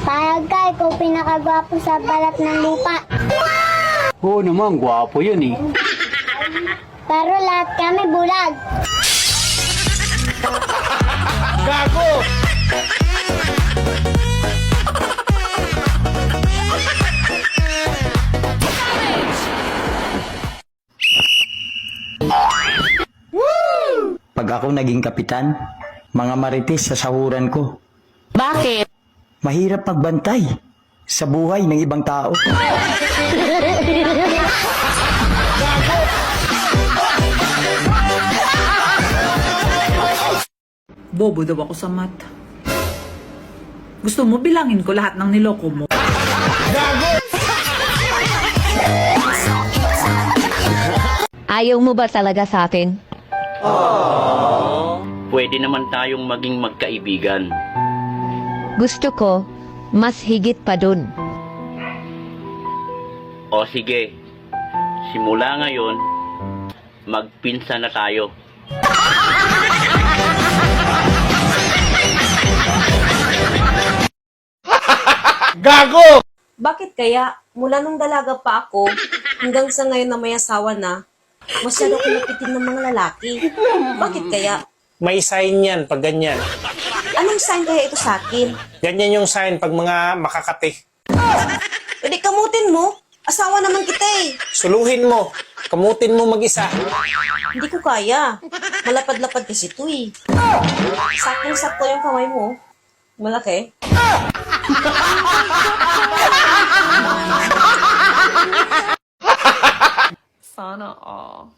Payag ka, ikaw pinakagwapo sa balat ng lupa. Oo naman, gwapo yun eh. Pero lahat kami bulag. Gago! Pag ako naging kapitan, mga marites sa sahuran ko. Bakit? Mahirap magbantay sa buhay ng ibang tao. Bobo daw ako sa math. Gusto mo bilangin ko lahat ng niloko mo? Ayaw mo ba talaga sa akin? Pwede naman tayong maging magkaibigan. Gusto ko, mas higit pa dun. O sige, simula ngayon, magpinsa na tayo. Gago! Bakit kaya, mula nung dalaga pa ako, hanggang sa ngayon na may asawa na, masyado ko napitin ng mga lalaki. Bakit kaya? May sign yan pag ganyan. Anong sign kaya ito sa akin? Ganyan yung sign pag mga makakati. Pwede kamutin mo. Asawa naman kita eh. Suluhin mo. Kamutin mo mag-isa. Hindi ko kaya. Malapad-lapad kasi ito eh. Saktong-sakto yung kamay mo. Malaki. Sana all.